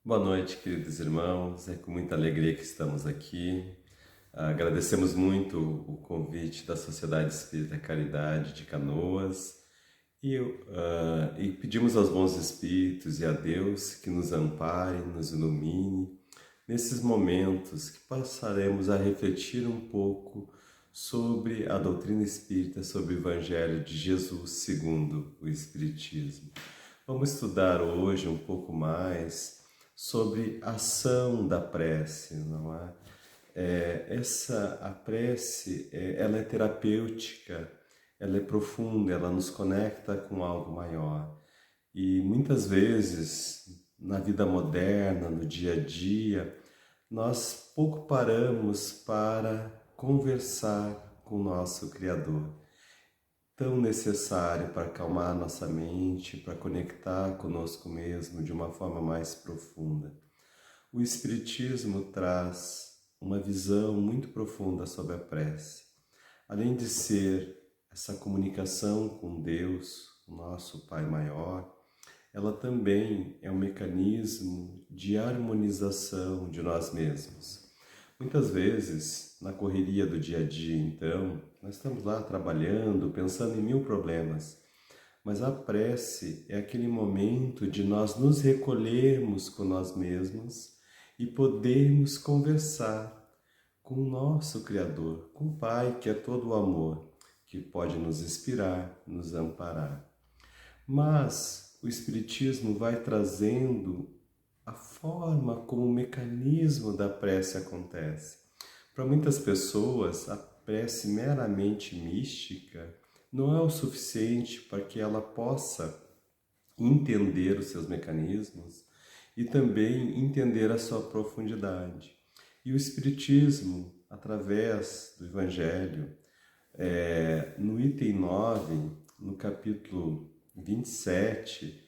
Boa noite, queridos irmãos. É com muita alegria que estamos aqui. Agradecemos muito o convite da Sociedade Espírita Caridade de Canoas e pedimos aos bons espíritos e a Deus que nos ampare, nos ilumine nesses momentos que passaremos a refletir um pouco sobre a doutrina espírita, sobre o Evangelho de Jesus segundo o Espiritismo. Vamos estudar hoje um pouco mais sobre a ação da prece, não é? A prece, ela é terapêutica, ela é profunda, ela nos conecta com algo maior. E muitas vezes, na vida moderna, no dia a dia, nós pouco paramos para conversar com o nosso Criador. Tão necessário para acalmar nossa mente, para conectar conosco mesmo de uma forma mais profunda. O Espiritismo traz uma visão muito profunda sobre a prece. Além de ser essa comunicação com Deus, o nosso Pai Maior, ela também é um mecanismo de harmonização de nós mesmos. Muitas vezes, na correria do dia a dia, então, nós estamos lá trabalhando, pensando em mil problemas, mas a prece é aquele momento de nós nos recolhermos com nós mesmos e podermos conversar com o nosso Criador, com o Pai, que é todo o amor, que pode nos inspirar, nos amparar. Mas o Espiritismo vai trazendo a forma como o mecanismo da prece acontece. Para muitas pessoas, a prece meramente mística não é o suficiente para que ela possa entender os seus mecanismos e também entender a sua profundidade. E o Espiritismo, através do Evangelho, no item 9, no capítulo 27,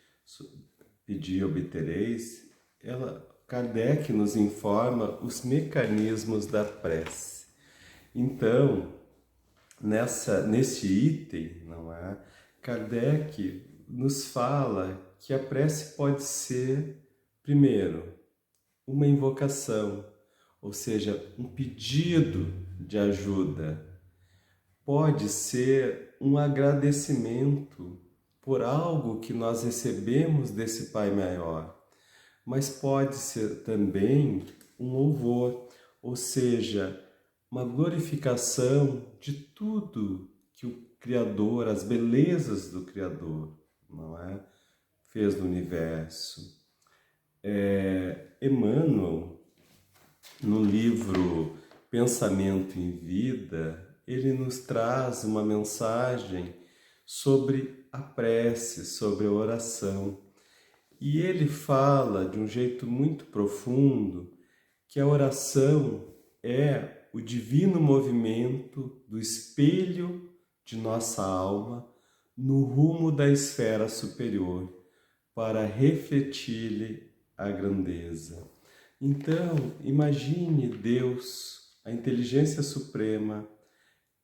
Pedi e obtereis, Kardec nos informa os mecanismos da prece. Então, nesse item, não é? Kardec nos fala que a prece pode ser, primeiro, uma invocação, ou seja, um pedido de ajuda. Pode ser um agradecimento por algo que nós recebemos desse Pai Maior, mas pode ser também um louvor, ou seja, uma glorificação de tudo que o Criador, as belezas do Criador, não é? Fez no universo. Emmanuel, no livro Pensamento em Vida, ele nos traz uma mensagem sobre a prece, sobre a oração. E ele fala de um jeito muito profundo que a oração é o divino movimento do espelho de nossa alma no rumo da esfera superior para refletir-lhe a grandeza. Então, imagine Deus, a inteligência suprema,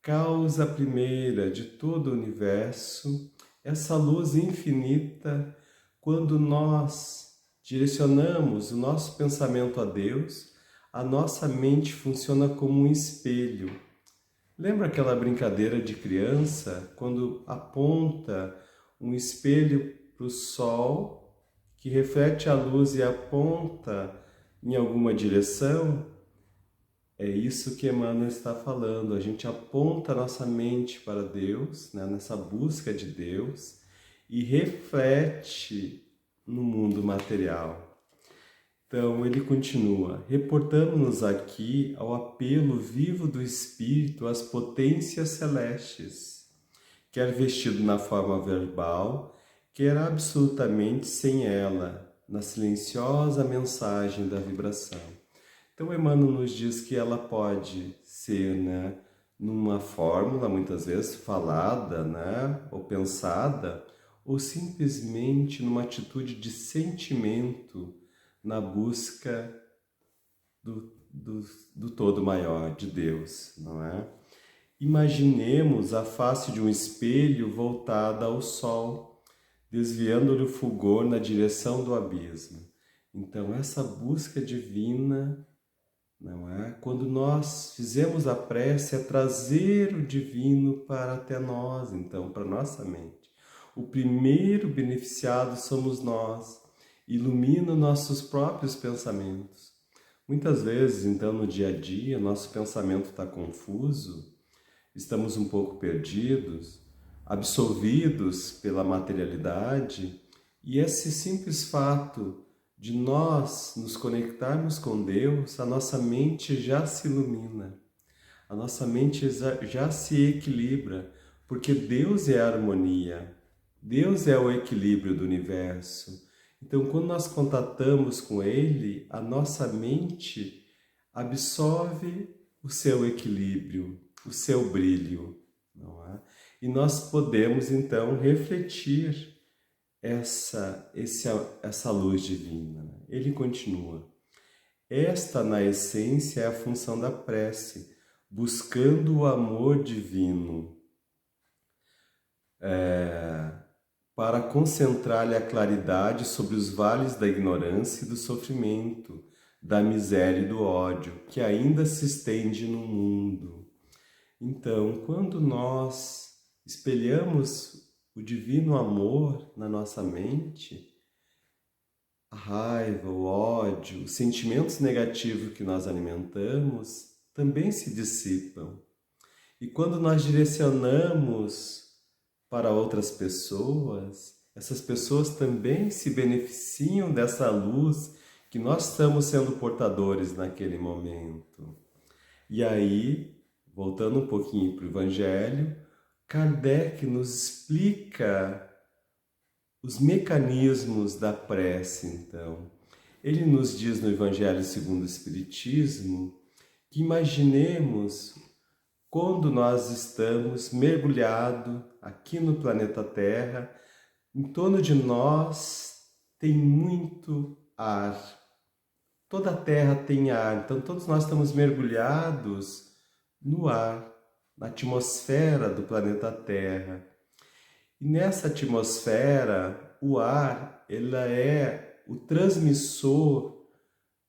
causa primeira de todo o universo, essa luz infinita. Quando nós direcionamos o nosso pensamento a Deus, a nossa mente funciona como um espelho. Lembra aquela brincadeira de criança, quando aponta um espelho para o sol, que reflete a luz e aponta em alguma direção? É isso que Emmanuel está falando. A gente aponta a nossa mente para Deus, né, nessa busca de Deus, e reflete no mundo material. Então ele continua: reportamos-nos aqui ao apelo vivo do Espírito às potências celestes, quer vestido na forma verbal, quer absolutamente sem ela, na silenciosa mensagem da vibração. Então Emmanuel nos diz que ela pode ser, né, numa fórmula, muitas vezes falada, né, ou pensada, ou simplesmente numa atitude de sentimento na busca do todo maior, de Deus, não é? Imaginemos a face de um espelho voltada ao sol, desviando-lhe o fulgor na direção do abismo. Então, essa busca divina, não é? Quando nós fizemos a prece, é trazer o divino para até nós, então, para nossa mente. O primeiro beneficiado somos nós. Ilumina nossos próprios pensamentos. Muitas vezes, então, no dia a dia, nosso pensamento está confuso, estamos um pouco perdidos, absolvidos pela materialidade, e esse simples fato de nós nos conectarmos com Deus, a nossa mente já se ilumina, a nossa mente já se equilibra, porque Deus é a harmonia, Deus é o equilíbrio do universo. Então, quando nós contatamos com Ele, a nossa mente absorve o seu equilíbrio, o seu brilho, não é? E nós podemos, então, refletir essa luz divina. Ele continua. Esta, na essência, é a função da prece, buscando o amor divino, para concentrar-lhe a claridade sobre os vales da ignorância e do sofrimento, da miséria e do ódio, que ainda se estende no mundo. Então, quando nós espelhamos o divino amor na nossa mente, a raiva, o ódio, os sentimentos negativos que nós alimentamos também se dissipam. E quando nós direcionamos para outras pessoas, essas pessoas também se beneficiam dessa luz que nós estamos sendo portadores naquele momento. E aí, voltando um pouquinho para o Evangelho, Kardec nos explica os mecanismos da prece, então. Ele nos diz no Evangelho segundo o Espiritismo que imaginemos quando nós estamos mergulhados aqui no planeta Terra, em torno de nós tem muito ar. Toda a Terra tem ar, então todos nós estamos mergulhados no ar, na atmosfera do planeta Terra. E nessa atmosfera, o ar, ela é o transmissor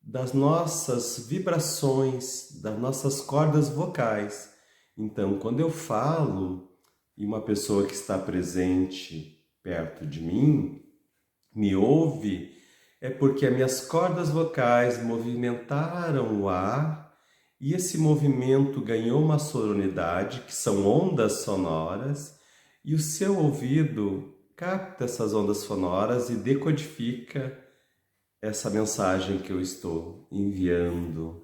das nossas vibrações, das nossas cordas vocais. Então, quando eu falo e uma pessoa que está presente perto de mim me ouve, é porque as minhas cordas vocais movimentaram o ar e esse movimento ganhou uma sonoridade, que são ondas sonoras, e o seu ouvido capta essas ondas sonoras e decodifica essa mensagem que eu estou enviando.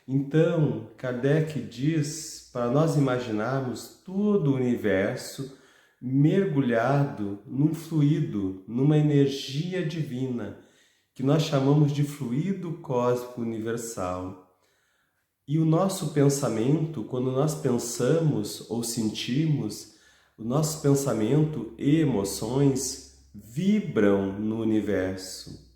Então, Kardec diz para nós imaginarmos todo o universo mergulhado num fluido, numa energia divina, que nós chamamos de fluido cósmico universal. E o nosso pensamento, quando nós pensamos ou sentimos, o nosso pensamento e emoções vibram no universo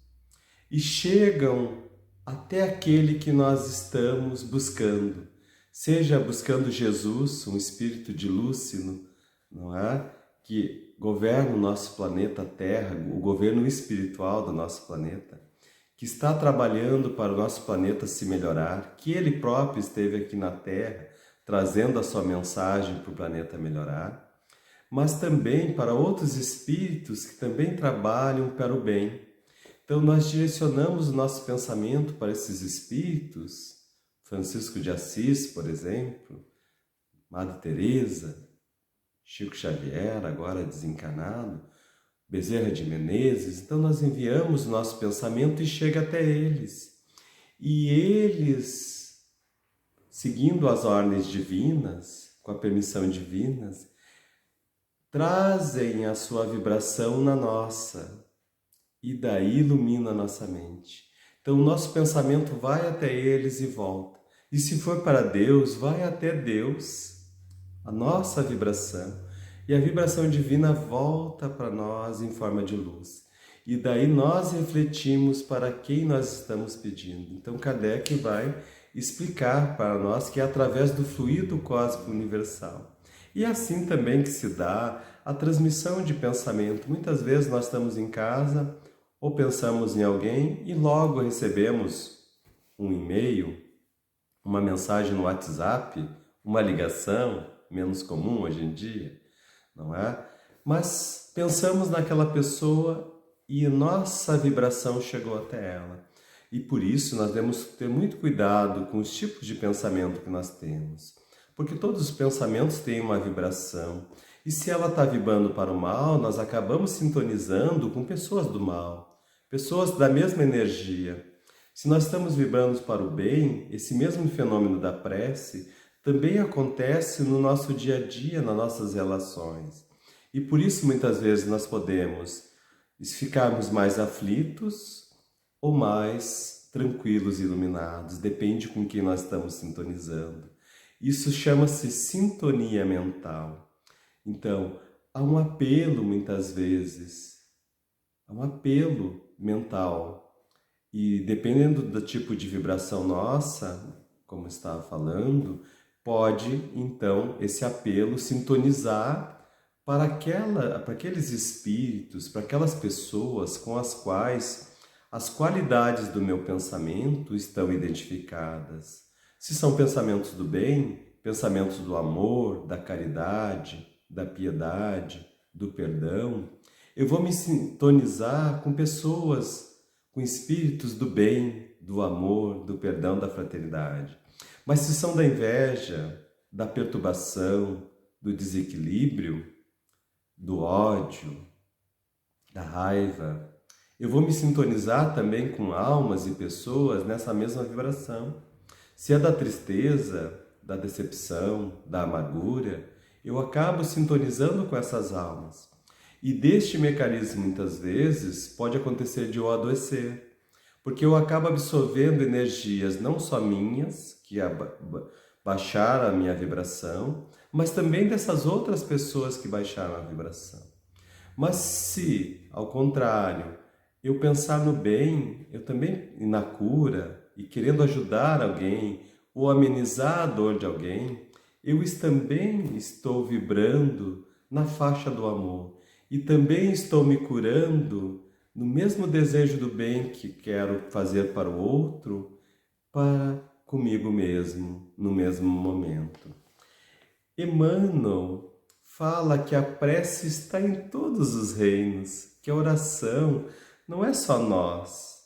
e chegam até aquele que nós estamos buscando, seja buscando Jesus, um espírito de lúcido, não é? Que governa o nosso planeta Terra, o governo espiritual do nosso planeta, que está trabalhando para o nosso planeta se melhorar, que ele próprio esteve aqui na Terra, trazendo a sua mensagem para o planeta melhorar, mas também para outros espíritos que também trabalham para o bem. Então, nós direcionamos o nosso pensamento para esses espíritos, Francisco de Assis, por exemplo, Madre Teresa, Chico Xavier, agora desencarnado, Bezerra de Menezes. Então, nós enviamos o nosso pensamento e chega até eles. E eles, seguindo as ordens divinas, com a permissão divina, trazem a sua vibração na nossa. E daí ilumina a nossa mente. Então o nosso pensamento vai até eles e volta. E se for para Deus, vai até Deus, a nossa vibração. E a vibração divina volta para nós em forma de luz. E daí nós refletimos para quem nós estamos pedindo. Então Kardec vai explicar para nós que é através do fluido cósmico universal. E assim também que se dá a transmissão de pensamento. Muitas vezes nós estamos em casa, ou pensamos em alguém e logo recebemos um e-mail, uma mensagem no WhatsApp, uma ligação, menos comum hoje em dia, não é? Mas pensamos naquela pessoa e nossa vibração chegou até ela. E por isso nós devemos ter muito cuidado com os tipos de pensamento que nós temos. Porque todos os pensamentos têm uma vibração. E se ela está vibrando para o mal, nós acabamos sintonizando com pessoas do mal, pessoas da mesma energia. Se nós estamos vibrando para o bem, esse mesmo fenômeno da prece também acontece no nosso dia a dia, nas nossas relações. E por isso muitas vezes nós podemos ficarmos mais aflitos ou mais tranquilos e iluminados, depende com quem nós estamos sintonizando. Isso chama-se sintonia mental. Então, há um apelo muitas vezes, há um apelo mental. E dependendo do tipo de vibração nossa, como eu estava falando, pode então esse apelo sintonizar para aqueles espíritos, para aquelas pessoas com as quais as qualidades do meu pensamento estão identificadas. Se são pensamentos do bem, pensamentos do amor, da caridade, da piedade, do perdão, eu vou me sintonizar com pessoas, com espíritos do bem, do amor, do perdão, da fraternidade. Mas se são da inveja, da perturbação, do desequilíbrio, do ódio, da raiva, eu vou me sintonizar também com almas e pessoas nessa mesma vibração. Se é da tristeza, da decepção, da amargura, eu acabo sintonizando com essas almas. E deste mecanismo, muitas vezes, pode acontecer de eu adoecer, porque eu acabo absorvendo energias não só minhas, que baixaram a minha vibração, mas também dessas outras pessoas que baixaram a vibração. Mas se, ao contrário, eu pensar no bem, eu também na cura, e querendo ajudar alguém, ou amenizar a dor de alguém, eu também estou vibrando na faixa do amor. E também estou me curando no mesmo desejo do bem que quero fazer para o outro, para comigo mesmo, no mesmo momento. Emmanuel fala que a prece está em todos os reinos, que a oração não é só nós.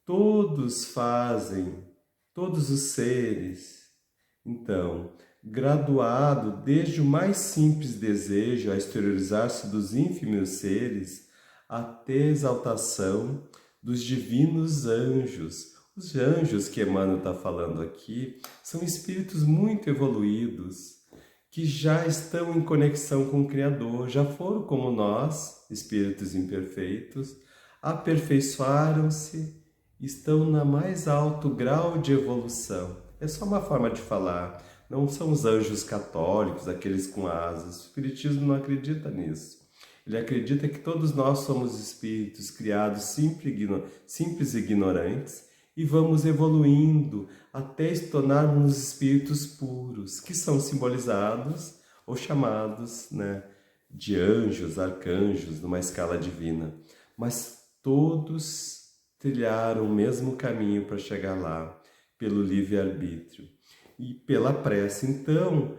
Todos fazem, todos os seres. Então, graduado desde o mais simples desejo a exteriorizar-se dos ínfimos seres até a exaltação dos divinos anjos. Os anjos que Emmanuel está falando aqui são espíritos muito evoluídos, que já estão em conexão com o Criador, já foram como nós, espíritos imperfeitos, aperfeiçoaram-se, estão na mais alto grau de evolução. É só uma forma de falar, não são os anjos católicos, aqueles com asas. O Espiritismo não acredita nisso. Ele acredita que todos nós somos espíritos criados simples e ignorantes e vamos evoluindo até se tornarmos espíritos puros, que são simbolizados ou chamados, de anjos, arcanjos, numa escala divina. Mas todos trilharam o mesmo caminho para chegar lá, pelo livre-arbítrio e pela prece. Então,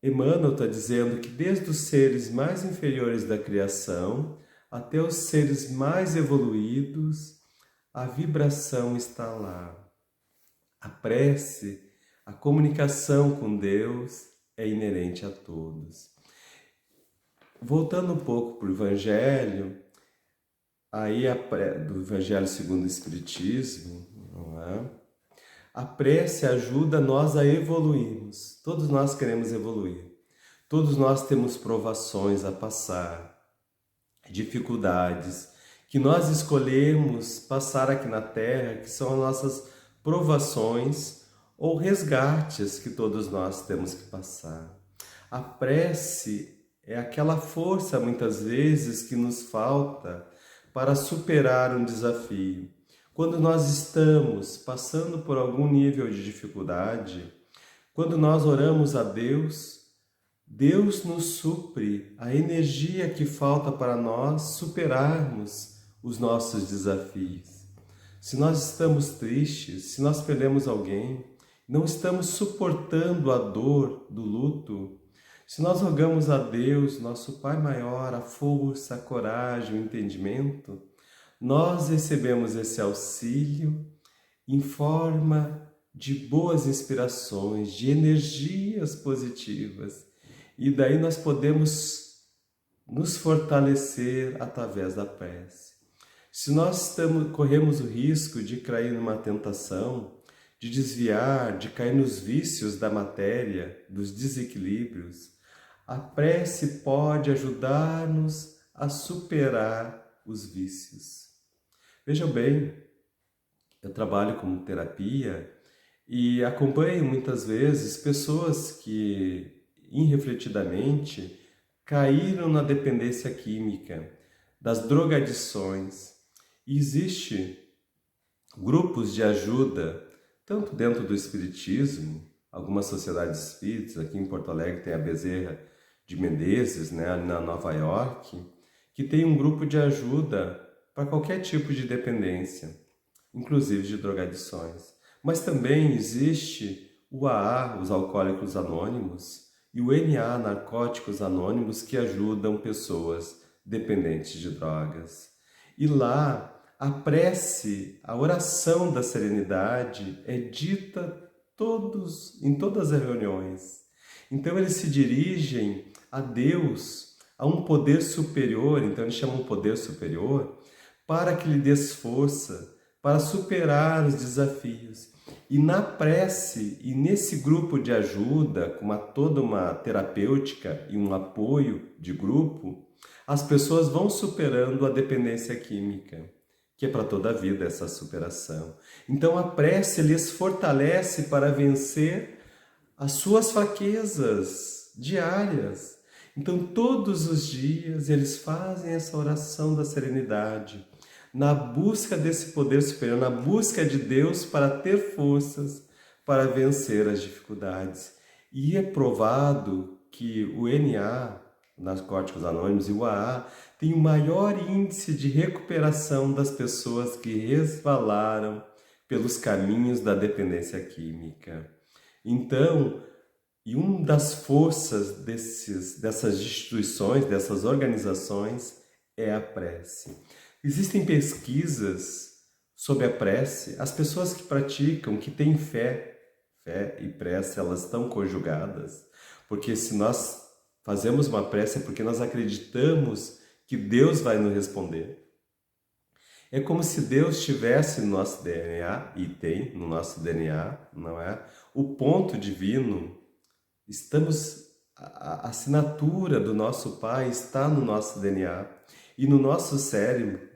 Emmanuel está dizendo que desde os seres mais inferiores da criação até os seres mais evoluídos, a vibração está lá. A prece, a comunicação com Deus é inerente a todos. Voltando um pouco para o Evangelho, do Evangelho segundo o Espiritismo, não é? A prece ajuda nós a evoluirmos. Todos nós queremos evoluir. Todos nós temos provações a passar, dificuldades, que nós escolhemos passar aqui na Terra, que são as nossas provações ou resgates que todos nós temos que passar. A prece é aquela força, muitas vezes, que nos falta para superar um desafio. Quando nós estamos passando por algum nível de dificuldade, quando nós oramos a Deus, Deus nos supre a energia que falta para nós superarmos os nossos desafios. Se nós estamos tristes, se nós perdemos alguém, não estamos suportando a dor do luto, se nós rogamos a Deus, nosso Pai maior, a força, a coragem, o entendimento, nós recebemos esse auxílio em forma de boas inspirações, de energias positivas. E daí nós podemos nos fortalecer através da prece. Se nós corremos o risco de cair numa tentação, de desviar, de cair nos vícios da matéria, dos desequilíbrios, a prece pode ajudar-nos a superar os vícios. Vejam bem, eu trabalho como terapia e acompanho muitas vezes pessoas que, irrefletidamente, caíram na dependência química, das drogadições. E existe grupos de ajuda, tanto dentro do espiritismo, algumas sociedades espíritas, aqui em Porto Alegre tem a Bezerra de Menezes, né, ali na Nova York, que tem um grupo de ajuda para qualquer tipo de dependência, inclusive de drogadições. Mas também existe o AA, os Alcoólicos Anônimos, e o NA, Narcóticos Anônimos, que ajudam pessoas dependentes de drogas. E lá, a prece, a oração da serenidade é dita em todas as reuniões. Então eles se dirigem a Deus, a um poder superior, então eles chamam poder superior, para que lhe dês força, para superar os desafios. E na prece, e nesse grupo de ajuda, com toda uma terapêutica e um apoio de grupo, as pessoas vão superando a dependência química, que é para toda a vida essa superação. Então a prece lhes fortalece para vencer as suas fraquezas diárias. Então todos os dias eles fazem essa oração da serenidade, na busca desse poder superior, na busca de Deus para ter forças para vencer as dificuldades. E é provado que o NA, Narcóticos Anônimos, e o AA tem o maior índice de recuperação das pessoas que resvalaram pelos caminhos da dependência química. Então, e uma das forças dessas instituições, dessas organizações, é a prece. Existem pesquisas sobre a prece. As pessoas que praticam, que têm fé e prece, elas estão conjugadas. Porque se nós fazemos uma prece é porque nós acreditamos que Deus vai nos responder. É como se Deus tivesse no nosso DNA, e tem no nosso DNA, não é? O ponto divino, a assinatura do nosso Pai está no nosso DNA. E no nosso cérebro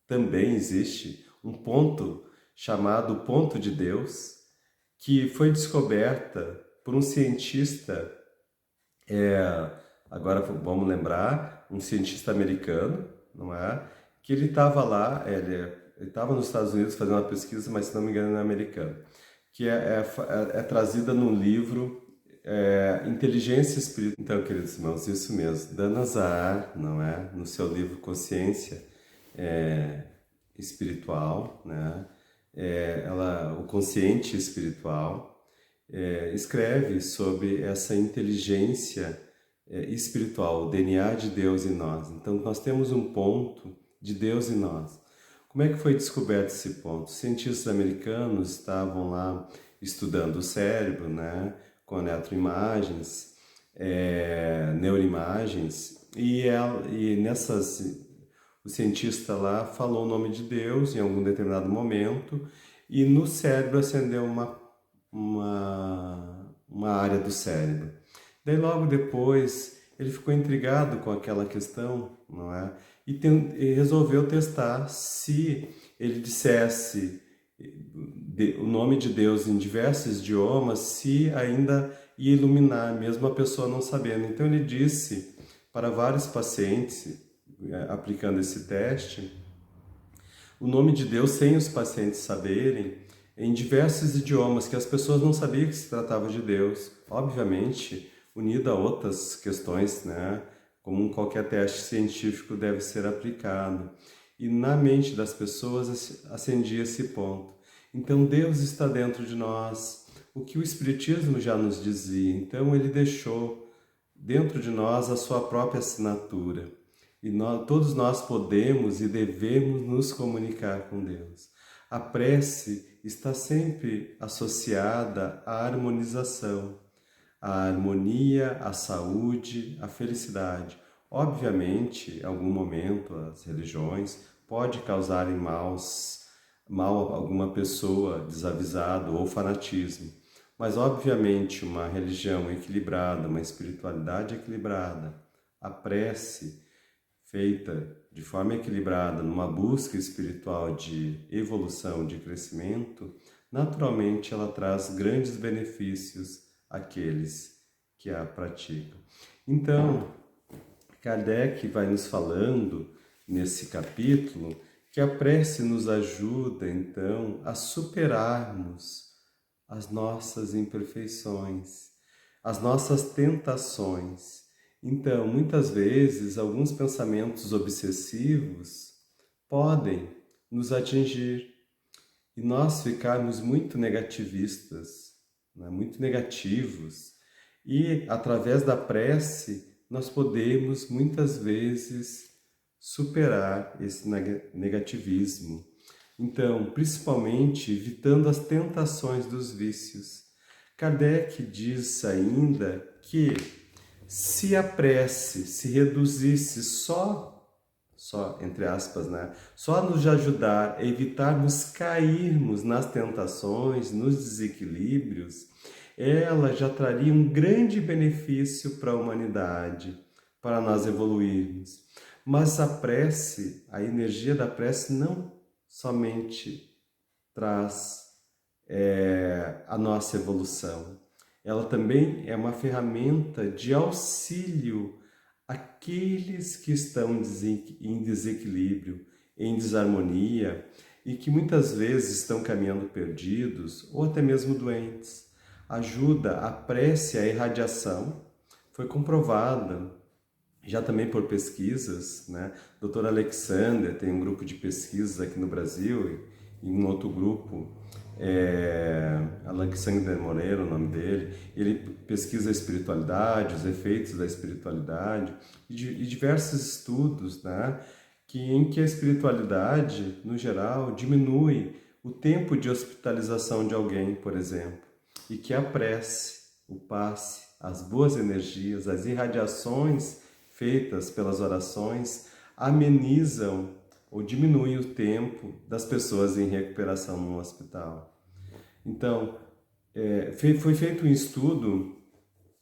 também existe um ponto chamado ponto de Deus, que foi descoberta por um cientista, agora vamos lembrar, um cientista americano, não é? Que ele estava lá, ele estava nos Estados Unidos fazendo uma pesquisa, mas se não me engano é americano, que é trazida num livro, Inteligência Espiritual. Então, queridos irmãos, isso mesmo, Dana Zohar, não é? No seu livro Consciência Espiritual, né? O consciente espiritual, escreve sobre essa inteligência espiritual, o DNA de Deus em nós. Então, nós temos um ponto de Deus em nós. Como é que foi descoberto esse ponto? Os cientistas americanos estavam lá estudando o cérebro, né, com eletroimagens, neuroimagens, e o cientista lá falou o nome de Deus em algum determinado momento, e no cérebro acendeu uma área do cérebro. Daí logo depois ele ficou intrigado com aquela questão, não é? E resolveu testar se ele dissesse o nome de Deus em diversos idiomas, se ainda ia iluminar, mesmo a pessoa não sabendo. Então ele disse para vários pacientes, aplicando esse teste, o nome de Deus sem os pacientes saberem, em diversos idiomas, que as pessoas não sabiam que se tratava de Deus. obviamente, unido a outras questões, né? Como qualquer teste científico deve ser aplicado. E na mente das pessoas acendia esse ponto. Então Deus está dentro de nós, o que o Espiritismo já nos dizia. Então ele deixou dentro de nós a sua própria assinatura. E todos nós podemos e devemos nos comunicar com Deus. A prece está sempre associada à harmonização, à harmonia, à saúde, à felicidade. Obviamente, em algum momento, as religiões podem causarem mal a alguma pessoa desavisado ou fanatismo. Mas, obviamente, uma religião equilibrada, uma espiritualidade equilibrada, a prece feita de forma equilibrada, numa busca espiritual de evolução, de crescimento, naturalmente ela traz grandes benefícios àqueles que a praticam. Então, Kardec vai nos falando nesse capítulo que a prece nos ajuda, então, a superarmos as nossas imperfeições, as nossas tentações. Então, muitas vezes, alguns pensamentos obsessivos podem nos atingir e nós ficarmos muito negativistas, né? Muito negativos. E, através da prece, nós podemos, muitas vezes, superar esse negativismo. Então, principalmente, evitando as tentações dos vícios. Kardec diz ainda que se a prece se reduzisse só entre aspas, né? Só nos ajudar a evitarmos cairmos nas tentações, nos desequilíbrios, ela já traria um grande benefício para a humanidade, para nós evoluirmos. Mas a prece, a energia da prece não somente traz a nossa evolução. Ela também é uma ferramenta de auxílio àqueles que estão em desequilíbrio, em desarmonia e que muitas vezes estão caminhando perdidos ou até mesmo doentes. Ajuda a prece, a irradiação, foi comprovada já também por pesquisas, né? Dr. Alexander tem um grupo de pesquisas aqui no Brasil e um outro grupo, Alexander Moreira, o nome dele, ele pesquisa a espiritualidade, os efeitos da espiritualidade e diversos estudos, né? Em que a espiritualidade, no geral, diminui o tempo de hospitalização de alguém, por exemplo, e que a prece, o passe, as boas energias, as irradiações feitas pelas orações amenizam ou diminuem o tempo das pessoas em recuperação no hospital. Então, foi feito um estudo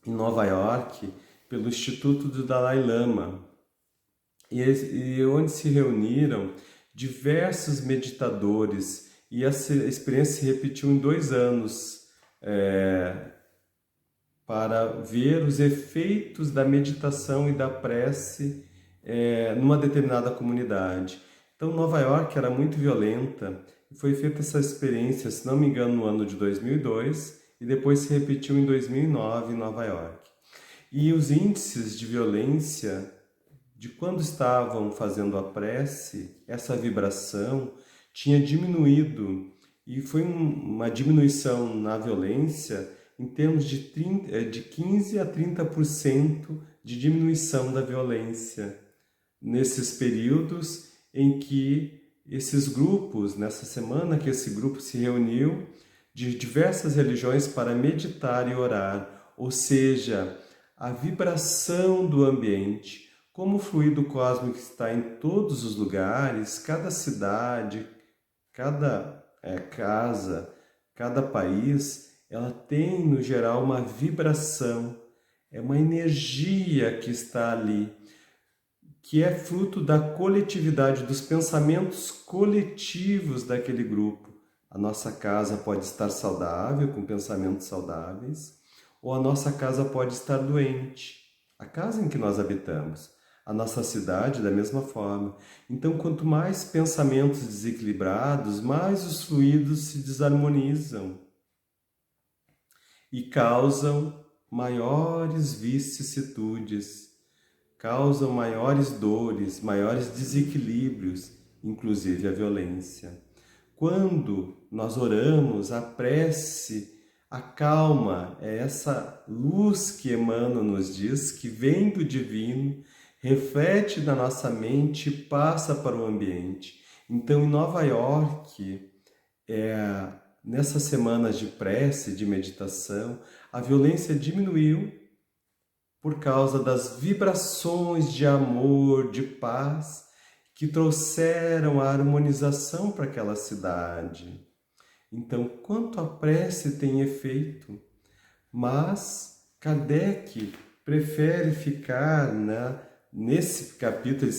em Nova York pelo Instituto do Dalai Lama, e onde se reuniram diversos meditadores, e essa experiência se repetiu em 2 anos, para ver os efeitos da meditação e da prece numa determinada comunidade. Então, Nova York era muito violenta e foi feita essa experiência, se não me engano, no ano de 2002 e depois se repetiu em 2009 em Nova York. E os índices de violência, de quando estavam fazendo a prece, essa vibração tinha diminuído e foi uma diminuição na violência em termos de 15 a 30% de diminuição da violência nesses períodos em que esses grupos, nessa semana que esse grupo se reuniu, de diversas religiões para meditar e orar, ou seja, a vibração do ambiente, como o fluido cósmico está em todos os lugares, cada cidade, cada casa, cada país, ela tem, no geral, uma vibração, é uma energia que está ali, que é fruto da coletividade, dos pensamentos coletivos daquele grupo. A nossa casa pode estar saudável, com pensamentos saudáveis, ou a nossa casa pode estar doente, a casa em que nós habitamos. A nossa cidade, da mesma forma. Então, quanto mais pensamentos desequilibrados, mais os fluidos se desarmonizam e causam maiores vicissitudes, causam maiores dores, maiores desequilíbrios, inclusive a violência. Quando nós oramos, a prece, a calma, é essa luz que Emmanuel nos diz, que vem do divino, reflete na nossa mente e passa para o ambiente. Então, em Nova York, nessas semanas de prece, de meditação, a violência diminuiu por causa das vibrações de amor, de paz, que trouxeram a harmonização para aquela cidade. Então, quanto a prece tem efeito, mas Kardec prefere ficar nesse capítulo,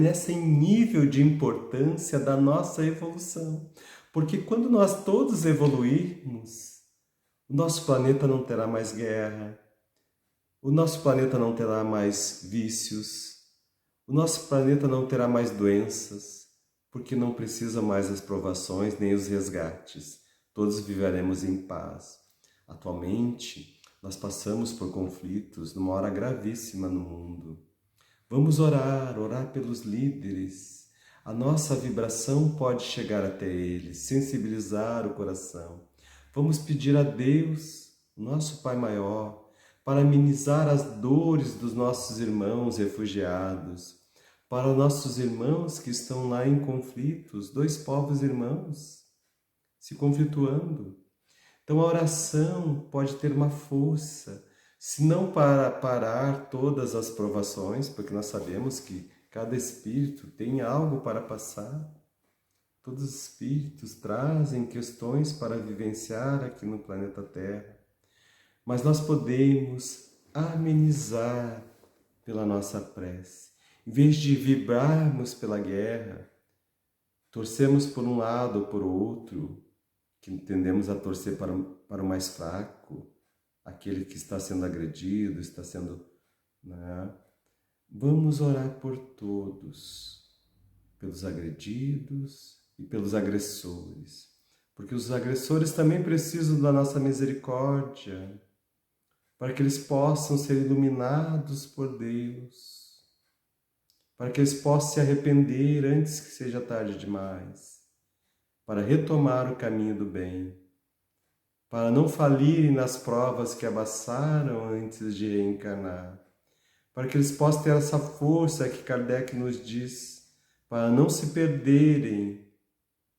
nesse nível de importância da nossa evolução. Porque quando nós todos evoluirmos, o nosso planeta não terá mais guerra, o nosso planeta não terá mais vícios, o nosso planeta não terá mais doenças, porque não precisa mais as provações nem os resgates. Todos viveremos em paz. Atualmente, nós passamos por conflitos numa hora gravíssima no mundo. Vamos orar pelos líderes. A nossa vibração pode chegar até eles, sensibilizar o coração. Vamos pedir a Deus, nosso Pai Maior, para amenizar as dores dos nossos irmãos refugiados, para nossos irmãos que estão lá em conflitos, dois povos irmãos se conflituando. Então a oração pode ter uma força, se não para parar todas as provações, porque nós sabemos que cada espírito tem algo para passar. Todos os espíritos trazem questões para vivenciar aqui no planeta Terra. Mas nós podemos amenizar pela nossa prece. Em vez de vibrarmos pela guerra, torcemos por um lado ou por outro, que tendemos a torcer para o mais fraco, aquele que está sendo agredido, está sendo... Vamos orar por todos, pelos agredidos e pelos agressores, porque os agressores também precisam da nossa misericórdia, para que eles possam ser iluminados por Deus, para que eles possam se arrepender antes que seja tarde demais, para retomar o caminho do bem, para não falirem nas provas que abaçaram antes de reencarnar, para que eles possam ter essa força que Kardec nos diz, para não se perderem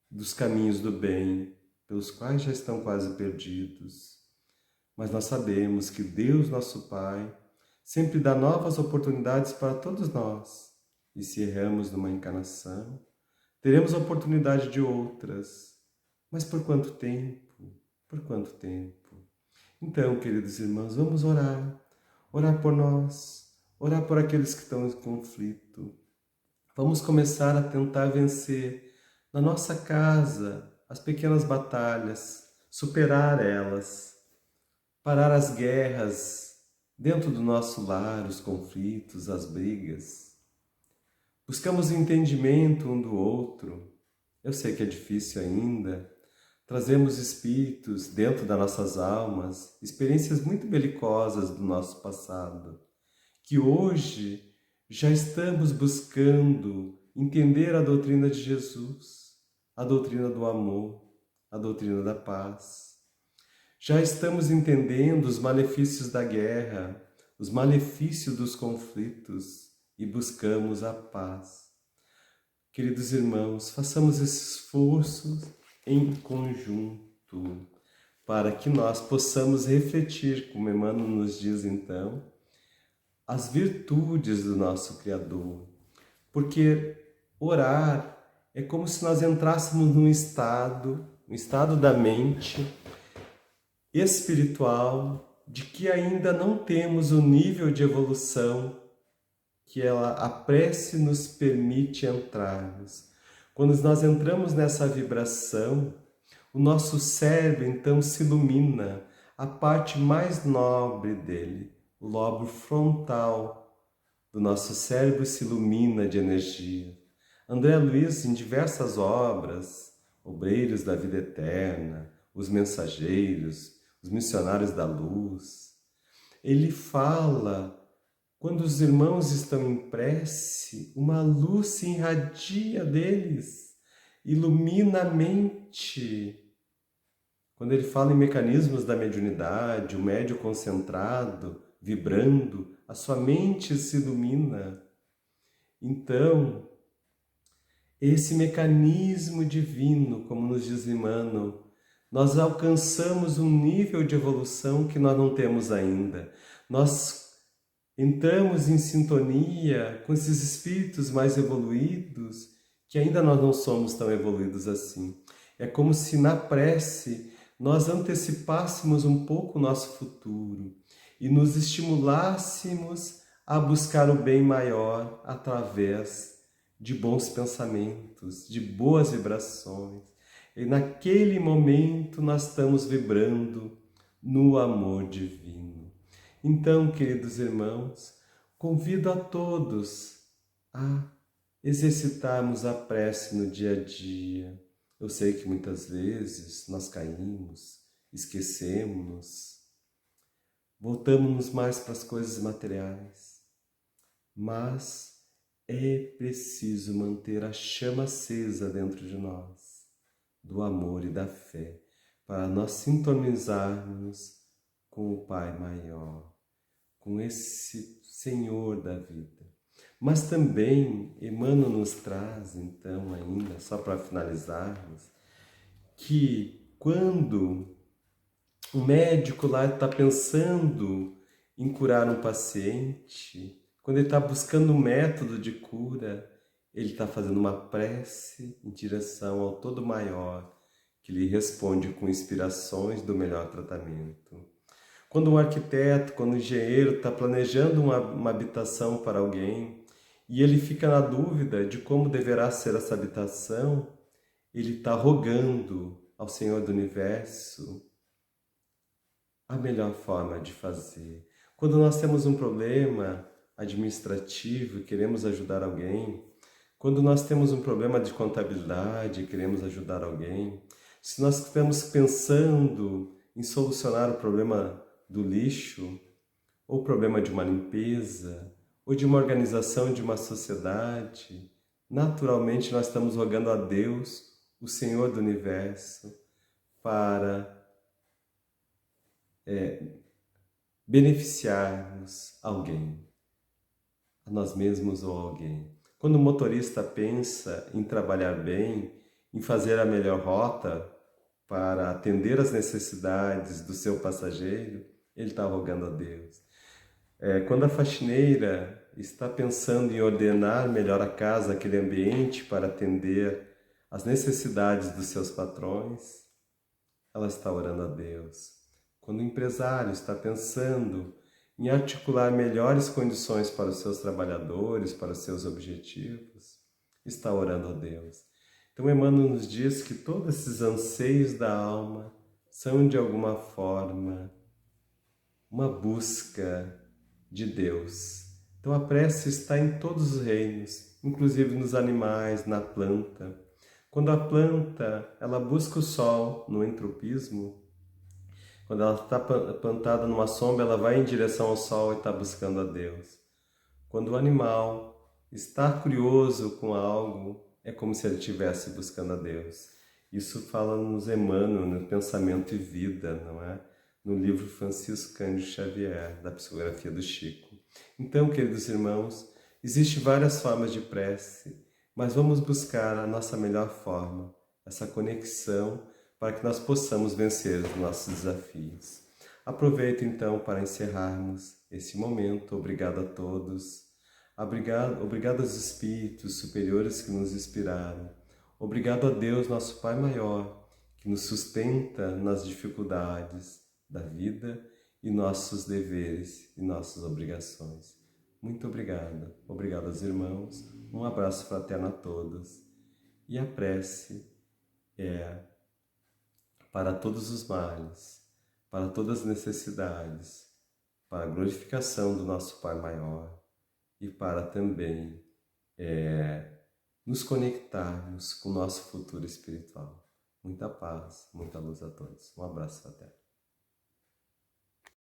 dos caminhos do bem, pelos quais já estão quase perdidos. Mas nós sabemos que Deus, nosso Pai, sempre dá novas oportunidades para todos nós. E se erramos numa encarnação, teremos a oportunidade de outras. Mas por quanto tempo? Por quanto tempo? Então, queridos irmãos, vamos orar. Orar por nós. Orar por aqueles que estão em conflito. Vamos começar a tentar vencer na nossa casa as pequenas batalhas, superar elas. Parar as guerras dentro do nosso lar, os conflitos, as brigas. Buscamos entendimento um do outro. Eu sei que é difícil ainda. Trazemos espíritos dentro das nossas almas, experiências muito belicosas do nosso passado, que hoje já estamos buscando entender a doutrina de Jesus, a doutrina do amor, a doutrina da paz. Já estamos entendendo os malefícios da guerra, os malefícios dos conflitos e buscamos a paz. Queridos irmãos, façamos esse esforço em conjunto para que nós possamos refletir, como Emmanuel nos diz então, as virtudes do nosso Criador. Porque orar é como se nós entrássemos num estado da mente espiritual, de que ainda não temos o nível de evolução que a prece nos permite entrarmos. Quando nós entramos nessa vibração, o nosso cérebro então se ilumina, a parte mais nobre dele, o lobo frontal do nosso cérebro se ilumina de energia. André Luiz, em diversas obras, Obreiros da Vida Eterna, Os Mensageiros, Os Missionários da Luz, ele fala, quando os irmãos estão em prece, uma luz se irradia deles, ilumina a mente. Quando ele fala em mecanismos da mediunidade, o médio concentrado, vibrando, a sua mente se ilumina. Então, esse mecanismo divino, como nos diz Emmanuel, nós alcançamos um nível de evolução que nós não temos ainda. Nós entramos em sintonia com esses espíritos mais evoluídos, que ainda nós não somos tão evoluídos assim. É como se na prece nós antecipássemos um pouco o nosso futuro e nos estimulássemos a buscar o bem maior através de bons pensamentos, de boas vibrações. E naquele momento nós estamos vibrando no amor divino. Então, queridos irmãos, convido a todos a exercitarmos a prece no dia a dia. Eu sei que muitas vezes nós caímos, esquecemos, voltamos mais para as coisas materiais, mas é preciso manter a chama acesa dentro de nós, do amor e da fé, para nós sintonizarmos com o Pai Maior, com esse Senhor da vida. Mas também Emmanuel nos traz, então, ainda, só para finalizarmos, que quando o médico lá está pensando em curar um paciente, quando ele está buscando um método de cura, ele está fazendo uma prece em direção ao Todo Maior, que lhe responde com inspirações do melhor tratamento. Quando um arquiteto, quando um engenheiro está planejando uma habitação para alguém e ele fica na dúvida de como deverá ser essa habitação, ele está rogando ao Senhor do Universo a melhor forma de fazer. Quando nós temos um problema administrativo e queremos ajudar alguém, quando nós temos um problema de contabilidade e queremos ajudar alguém, se nós estamos pensando em solucionar o problema do lixo, ou o problema de uma limpeza, ou de uma organização de uma sociedade, naturalmente nós estamos rogando a Deus, o Senhor do Universo, para beneficiarmos alguém, a nós mesmos ou alguém. Quando o motorista pensa em trabalhar bem, em fazer a melhor rota para atender às necessidades do seu passageiro, ele está rogando a Deus. Quando a faxineira está pensando em ordenar melhor a casa, aquele ambiente para atender às necessidades dos seus patrões, ela está orando a Deus. Quando o empresário está pensando em articular melhores condições para os seus trabalhadores, para os seus objetivos, está orando a Deus. Então Emmanuel nos diz que todos esses anseios da alma são de alguma forma uma busca de Deus. Então a prece está em todos os reinos, inclusive nos animais, na planta. Quando a planta ela busca o sol no entropismo, quando ela está plantada numa sombra, ela vai em direção ao sol e está buscando a Deus. Quando o animal está curioso com algo, é como se ele estivesse buscando a Deus. Isso fala-nos Emmanuel, no Pensamento e Vida, não é? No livro Francisco Cândido Xavier, da psicografia do Chico. Então, queridos irmãos, existem várias formas de prece, mas vamos buscar a nossa melhor forma, essa conexão, para que nós possamos vencer os nossos desafios. Aproveito então para encerrarmos esse momento. Obrigado a todos. Obrigado aos espíritos superiores que nos inspiraram. Obrigado a Deus, nosso Pai Maior, que nos sustenta nas dificuldades da vida e nossos deveres e nossas obrigações. Muito obrigado. Obrigado aos irmãos. Um abraço fraterno a todos. E a prece é para todos os males, para todas as necessidades, para a glorificação do nosso Pai Maior e para também nos conectarmos com o nosso futuro espiritual. Muita paz, muita luz a todos. Um abraço fraterno.